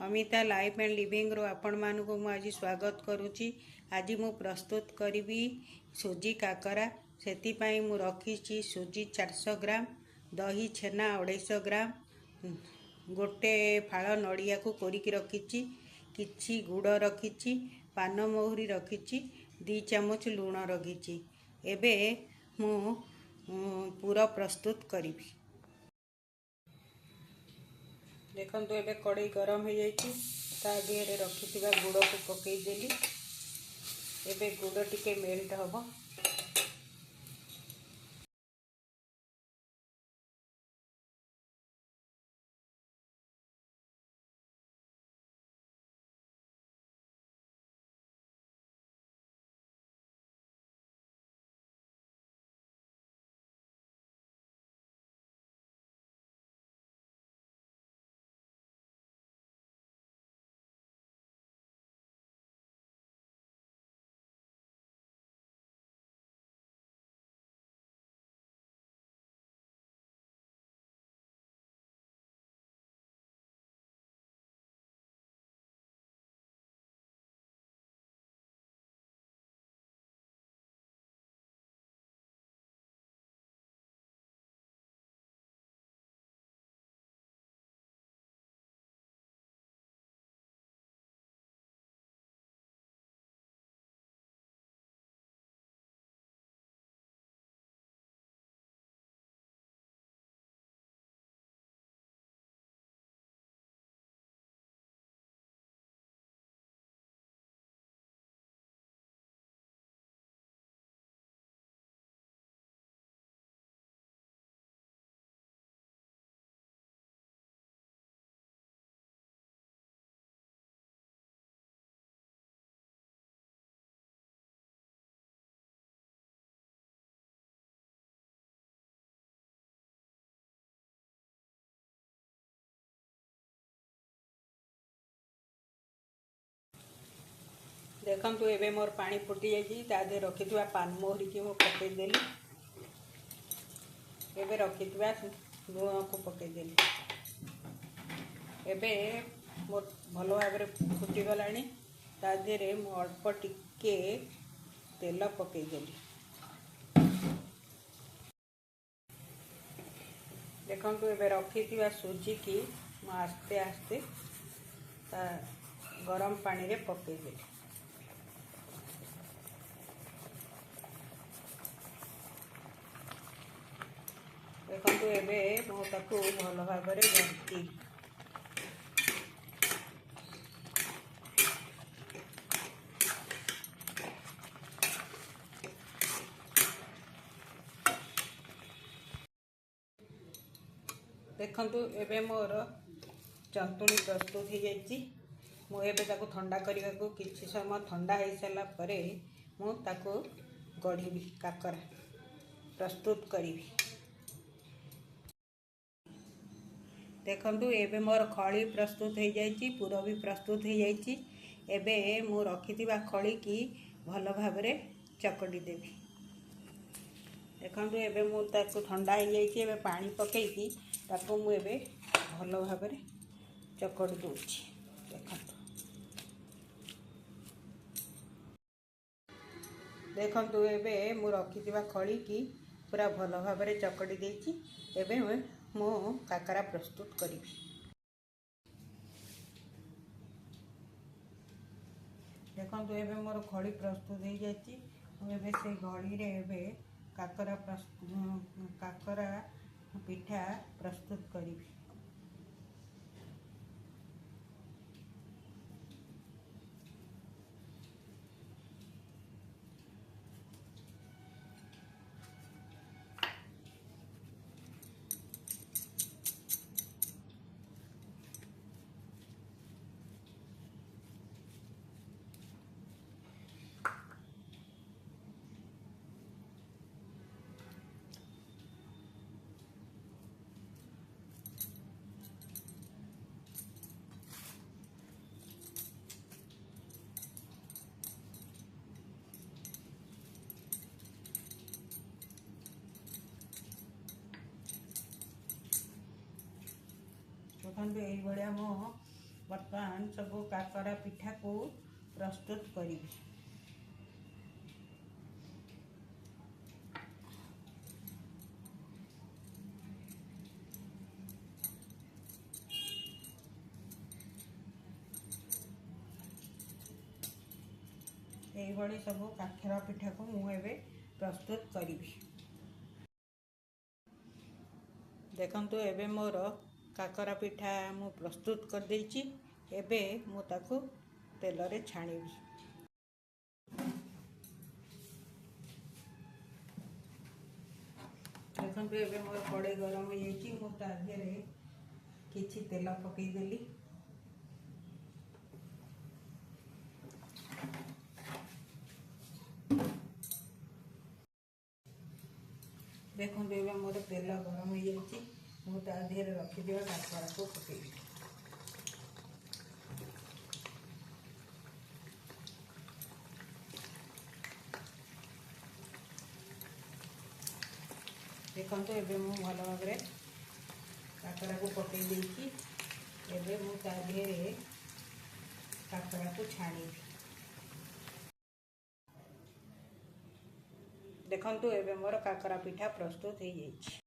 Amita life and living रो आपण मानक आज स्वागत करुच्ची। आज मु प्रस्तुत करी सुजी काकरा। से मु रखी सुजी 400 ग्राम, दही छेना 250 ग्राम, गोटे फाड़ नड़िया को कोरिकी रखी, किछि गुड़ रखी, पान महुरी रखी, 2 चामच लुण रखी। एबे मु पूरा प्रस्तुत करी। देखो तो ये कड़ई गरम हो जाए रखी गुड़ को पकईदेली। एबे गुड़ टिके मेल्ट हम। देखु एबे मोर पानी फुटी जाए रखी पान मोहरी की मु पकईदेली। एबे रखी लुण को पकईदेली। एबे मोर भल भाव फुटीगला। तादेरे मु अल्प टिके तेल पकईदेली। देखु एबे रखी सुजी की मु आस्ते आस्ते गरम पानी रे पकईदेली। देखो एबे मु ताकू भल भाव गंती। देखु एबे मोर जंतुणी प्रस्तुत हो जाइए। मुझे ताकू ठंडा करने को किसी समय ठंडा हो सारा पर मु ताकू गढ़ी काकरा प्रस्तुत करी। देखु एबे मोर खली प्रस्तुत हो जाइए, पूर भी प्रस्तुत हो जाइए। एबे मु रखी खली की भल भाव चकटी देवी। देखु एबे मु ताकू ठंडा हो जाइए। एबे पानी पकईकी ताकू मु एबे भल भाव चकटी दूची। देखु एबे मु रखी खली की पूरा भल भाव चकटी देची। एबे मु काकरा प्रस्तुत करी। देखु एबे मोर खली प्रस्तुत हो जाती। एबे से घड़ी रे एबे काकरा पिठा प्रस्तुत करी। देखते यही मो बर्तमान सब काकरा पिठा को प्रस्तुत करी। सब काकरा पिठा को मुझे प्रस्तुत करी। देखंतु एबे मोर काकरा पिठा मु प्रस्तुत कर देछि। एबे मु ताकु तेल रे छाणीबी। देखंतु एबे मोर कड़े गरम हो जाइछि। मु ता देरे किछि तेल पकई देली। देखो एबे मोर तेल गरम हो जाइछि। मु ता देरे रखि दियो काकरा को पकई। देखो एबे मु भल भाव काकरा को पकई देछि। एबे मु ता देरे काकरा को छाणीबी। देखंतु एबे मोर काकरा पिठा प्रस्तुत हो जाइछि।